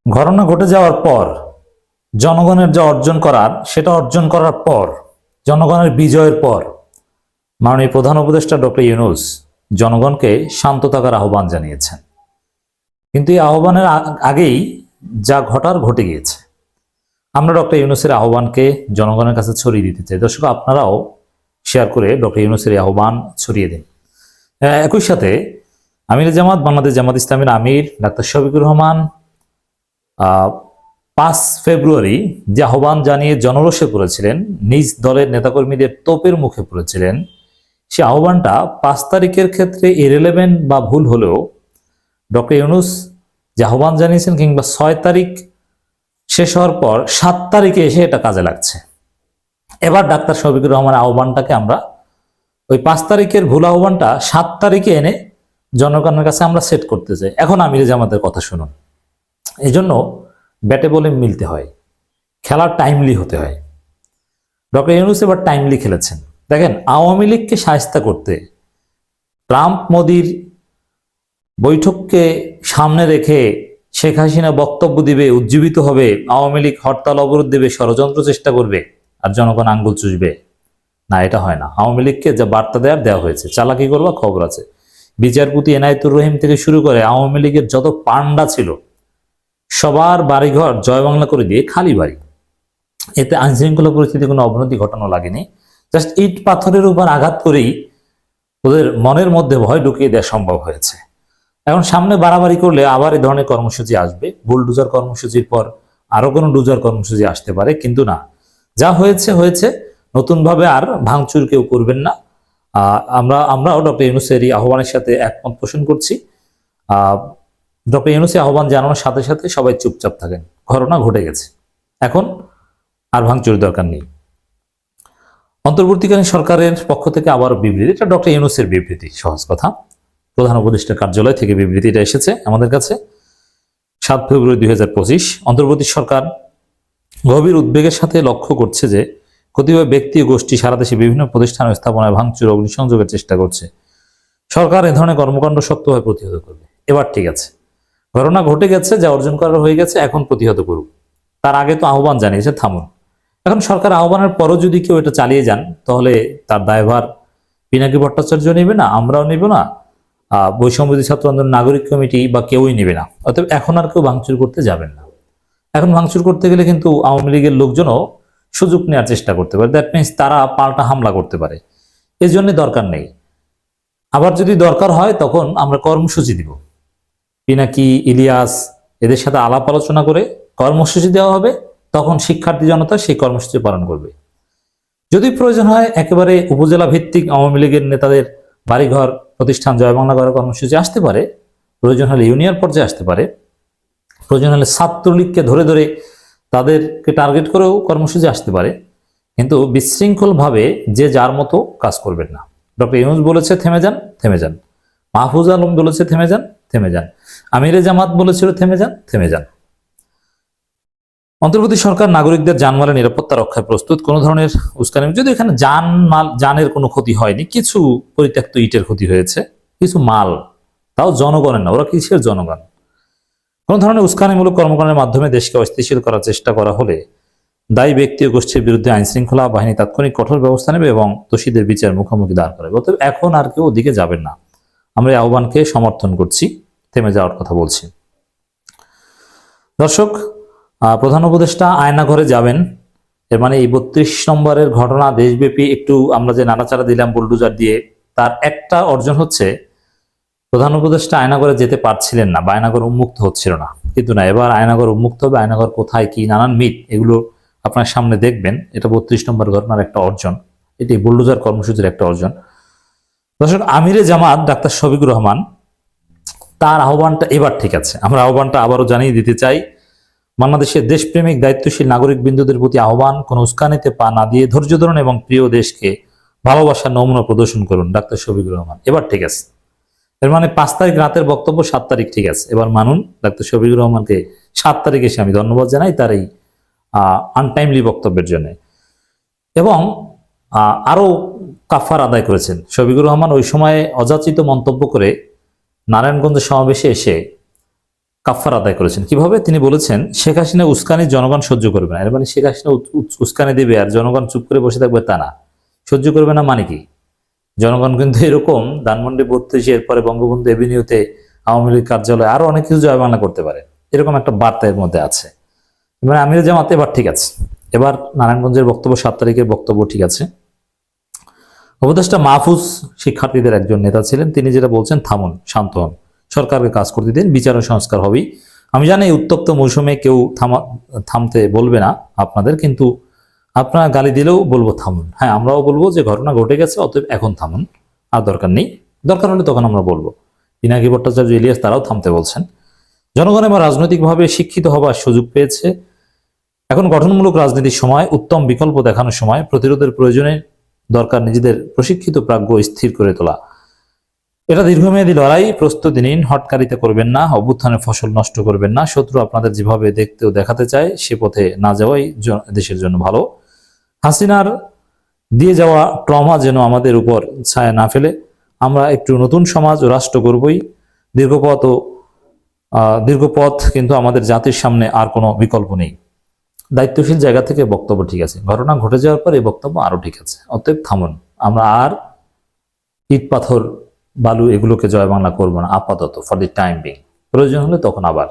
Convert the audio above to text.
ঘটনা ঘটে যাওয়ার পর জনগণের যা অর্জন করার সেটা অর্জন করার পর জনগণের বিজয়ের পর মাননীয় প্রধান উপদেষ্টা ডক্টর ইউনূস জনগণকে শান্ত থাকার আহ্বান জানিয়েছেন। কিন্তু এই আহ্বানের আগেই যা ঘটার ঘটে গিয়েছে। আমরা ডক্টর ইউনূসের আহ্বানকে জনগণের কাছে ছড়িয়ে দিতে চাই। দর্শক, আপনারাও শেয়ার করে ডক্টর ইউনূসের এই আহ্বান ছড়িয়ে দিন। একই সাথে আমির জামাত বাংলাদেশ জামাত ইসলামীর আমির ডাক্তার শফিকুর রহমান 5 ফেব্রুয়ারি যে আহ্বান জানিয়ে জনরোষে পড়েছিলেন, নিজ দলের নেতাকর্মীদের তোপের মুখে পড়েছিলেন, সে আহ্বানটা 5 তারিখের ক্ষেত্রে ইরেলেভেন্ট বা ভুল হলেও ডক্টর ইউনূস যে আহ্বান জানিয়েছেন কিংবা 6 তারিখ শেষ হওয়ার পর 7 তারিখে এসে এটা কাজে লাগছে। এবার ডাক্তার শফিকুর রহমানের আহ্বানটাকে আমরা ওই 5 তারিখের ভুল আহ্বানটা 7 তারিখে এনে জনগণের কাছে আমরা সেট করতে চাই। এখন আমির জামাতের কথা শুনুন। এই জন্য ব্যাটে বলে মিলতে হয়, খেলার টাইমলি হতে হয়। ডক্টর ইউনূস এবার টাইমলি খেলেছেন। দেখেন, আওয়ামী লীগকে শায়েস্তা করতে ট্রাম্প মোদির বৈঠককে সামনে রেখে শেখ হাসিনা বক্তব্য দিবে, উজ্জীবিত হবে, আওয়ামী লীগ হরতাল অবরোধ দেবে, ষড়যন্ত্র চেষ্টা করবে, আর জনগণ আঙ্গুল চুষবে। না, এটা হয় না। আওয়ামী লীগকে যা বার্তা দেওয়া হয়েছে, চালাকি করবা খবর আছে। বিচারপতি এনায়েতুর রহিম থেকে শুরু করে আওয়ামী লীগের যত পান্ডা ছিল সবার বাড়িঘর জয় বাংলা করে দিয়ে খালি বাড়ি। এতে আইনশৃঙ্খলা পরিস্থিতি কোনো অবনতি ঘটানো লাগেনি। জাস্ট ইট পাথরের উপর আঘাত করেই ওদের মনের মধ্যে ভয় ঢুকিয়ে দেওয়া সম্ভব হয়েছে। এখন সামনে বাড়াবাড়ি করলে আবার এই ধরনের কর্মসূচি আসবে। বুলডোজার কর্মসূচির পর আরো কোনো ডোজার কর্মসূচি আসতে পারে, কিন্তু না, যা হয়েছে হয়েছে। নতুনভাবে আর ভাঙচুর কেউ করবেন না। আমরাও ডক্টর ইউনূসের এই আহ্বানের সাথে একমত পোষণ করছি। ডক্টর ইউনূসের আহ্বান জানানোর সাথে সাথে সবাই চুপচাপ থাকেন। ঘটনা ঘটে গেছে, এখন আর ভাঙচুর দরকার নেই। অন্তর্বর্তীকালীন সরকারের পক্ষ থেকে আবার বিবৃতি, এটা ডক্টর ইউনূসের বিবৃতি, সহজ কথা। প্রধান উপদেষ্টার কার্যালয় থেকে বিবৃতিটা এসেছে আমাদের কাছে 7 ফেব্রুয়ারি 2025। অন্তর্বর্তী সরকার গভীর উদ্বেগের সাথে লক্ষ্য করছে যে কতিপয় ব্যক্তি ও গোষ্ঠী সারা দেশে বিভিন্ন প্রতিষ্ঠান ও স্থাপনায় ভাঙচুর, অগ্নিসংযোগের চেষ্টা করছে। সরকার এ ধরনের কর্মকাণ্ড শক্তভাবে প্রতিহত করবে। এবার ঠিক আছে, ঘটনা ঘটে গেছে, যা অর্জন করা হয়ে গেছে, এখন প্রতিহত করুক। তার আগে তো আহ্বান জানিয়েছে, থামুন। এখন সরকার আহ্বানের পরও যদি কেউ এটা চালিয়ে যান, তাহলে তার দায়ভার পিনাকি ভট্টাচার্য নেবে না, আমরাও নেব না, বৈষম্যবিরোধী ছাত্র আন্দোলন নাগরিক কমিটি বা কেউই নেবে না। অতএব এখন আর কেউ ভাঙচুর করতে যাবেন না। এখন ভাঙচুর করতে গেলে কিন্তু আওয়ামী লীগের লোকজনও সুযোগ নেওয়ার চেষ্টা করতে পারে। দ্যাট মিনস তারা পাল্টা হামলা করতে পারে। এই জন্য দরকার নেই। আবার যদি দরকার হয় তখন আমরা কর্মসূচি দিব। পিনাকি, ইলিয়াস এদের সাথে আলাপ আলোচনা করে কর্মসূচি দেওয়া হবে। তখন শিক্ষার্থী জনতা সেই কর্মসূচি পালন করবে। যদি প্রয়োজন হয় একেবারে উপজেলা ভিত্তিক আওয়ামী লীগের নেতাদের বাড়িঘর প্রতিষ্ঠান জয় বাংলা করার কর্মসূচি আসতে পারে। প্রয়োজন হলে ইউনিয়ন পর্যায়ে আসতে পারে। প্রয়োজন হলে ছাত্রলীগকে ধরে ধরে তাদেরকে টার্গেট করেও কর্মসূচি আসতে পারে। কিন্তু বিশৃঙ্খলভাবে যে যার মতো কাজ করবেন না। ডক্টর ইউনূস বলেছে থেমে যান, থেমে যান। মাহফুজ আলম বলেছে থেমে যান, থেমে যান। আমিরে জামাত বলেছিল থেমে যান, থেমে যান। অন্তর্বর্তী সরকার নাগরিকদের জানমালের নিরাপত্তা রক্ষায় প্রস্তুত। কোনো ধরনের উস্কানি, যদি এখানে জানের কোনো ক্ষতি হয়নি, কিছু পরিত্যক্ত ইটের ক্ষতি হয়েছে, কিছু মাল, তাও জনগণের না। ওরা কিসের জনগণ? কোনো ধরনের উস্কানিমূলক কর্মকাণ্ডের মাধ্যমে দেশকে অস্থিতিশীল করার চেষ্টা করা হলে দায়ী ব্যক্তি ও গোষ্ঠীর বিরুদ্ধে আইনশৃঙ্খলা বাহিনী তাৎক্ষণিক কঠোর ব্যবস্থা নেবে এবং দোষীদের বিচার মুখোমুখি দাঁড় করাবে। অতএব এখন আর কেউ ওদিকে যাবেন না। আমরা এই আহ্বানকে সমর্থন করছি, থেমে যাওয়ার কথা বলছি। দর্শক, প্রধান উপদেষ্টা আয়নাঘরে যাবেন, এর মানে এই 32 নম্বরের ঘটনা দেশব্যাপী একটু আমরা যে নাড়াচাড়া দিলাম বুলডোজার দিয়ে, তার একটা অর্জন হচ্ছে প্রধান উপদেষ্টা আয়নাঘরে যেতে পারছিলেন না বা আয়নাঘর উন্মুক্ত হচ্ছিল না। কিন্তু না, এবার আয়নাঘর উন্মুক্ত হবে। আয়নাঘর কোথায়, কি, নানান মিথ, এগুলো আপনার সামনে দেখবেন। এটা 32 নম্বর ঘটনার একটা অর্জন, এটি বুলডোজার কর্মসূচির একটা অর্জন। দর্শক, আমিরে জামাত ডাক্তার শফিকুর রহমান, তার আহ্বানটা এবার ঠিক আছে। আমরা আহ্বানটা আবারও জানিয়ে দিতে চাই। বাংলাদেশের দেশপ্রেমিক দায়িত্বশীল নাগরিক বিন্দুদের প্রতি আহ্বান, কোন উস্কানিতে পা না দিয়ে ধৈর্য ধরুন এবং প্রিয় দেশকে ভালোবাসার নমুনা প্রদর্শন করুন। ডাক্তার শফিকুর রহমান, এবার ঠিক আছে। এর মানে 5 তারিখ রাতের বক্তব্য 7 তারিখ ঠিক আছে। এবার মানুন। ডাক্তার শফিকুর রহমানকে 7 তারিখে এসে আমি ধন্যবাদ জানাই তার এই আনটাইমলি বক্তব্যের জন্য। এবং আরো কাফার আদায় করেছেন শফিকুর রহমান। ওই সময়ে অযাচিত মন্তব্য করে নারায়ণগঞ্জের সমাবেশে এসে কাফফারা আদায় করেছেন। কিভাবে? তিনি বলেছেন শেখ হাসিনা উস্কানি জনগণ সহ্য করবে না। এর মানে শেখ হাসিনা উস্কানি দেবে আর জনগণ চুপ করে বসে থাকবে তা না। সহ্য করবে না মানে কি? জনগণ কিন্তু এরকম ধানমন্ডি 32 এরপরে বঙ্গবন্ধু এভিনিউতে আওয়ামী লীগ কার্যালয় আরো অনেক কিছু জয় বাংলা করতে পারে, এরকম একটা বার্তা এর মধ্যে আছে। মানে আমির জামাত এবার ঠিক আছে, এবার নারায়ণগঞ্জের বক্তব্য, 7 তারিখের বক্তব্য ঠিক আছে। উপদেষ্টা মাহফুজ শিক্ষার্থীদের একজন নেতা ছিলেন, তিনি যেটা বলছেন থামুন, শান্ত হন, সরকারকে কাজ করতে দিন, বিচার ও সংস্কার হবেই। আমি জানি এই উত্তপ্ত মৌসুমে কেউ থামতে বলবে না আপনাদের, কিন্তু আপনারা গালি দিলেও বলবো থামুন। হ্যাঁ, আমরাও বলবো যে ঘটনা ঘটে গেছে, অতএব এখন থামুন, আর দরকার নেই, দরকার হলে তখন আমরা বলবো। পিনাকি ভট্টাচার্য, ইলিয়াস তারাও থামতে বলছেন। জনগণ এবার রাজনৈতিকভাবে শিক্ষিত হবার সুযোগ পেয়েছে। এখন গঠনমূলক রাজনীতির সময়, উত্তম বিকল্প দেখানোর সময়, প্রতিরোধের প্রয়োজনে দরকার নিজেদের প্রশিক্ষিত প্রাজ্ঞ স্থির করে তোলা। এটা দীর্ঘমেয়াদী লড়াই, প্রস্তুতি নিন, হটকারিতা করবেন না, অভ্যুত্থানের ফসল নষ্ট করবেন না। শত্রু আপনাদের যেভাবে দেখতে ও দেখাতে চায় সে পথে না যাওয়াই দেশের জন্য ভালো। হাসিনার দিয়ে যাওয়া ট্রমা যেন আমাদের উপর ছায়া না ফেলে। আমরা একটু নতুন সমাজ ও রাষ্ট্র করবই। দীর্ঘপথ কিন্তু আমাদের জাতির সামনে আর কোনো বিকল্প নেই। দায়িত্বশীল জায়গা থেকে বক্তব্য ঠিক আছে, ঘটনা ঘটে যাওয়ার পর এই বক্তব্য আরো ঠিক আছে, অতএব থামুন। আমরা আর ইট পাথর বালু এগুলোকে জয় বাংলা করবো না আপাতত, ফর দি টাইম বিং। প্রয়োজন হলে তখন আবার।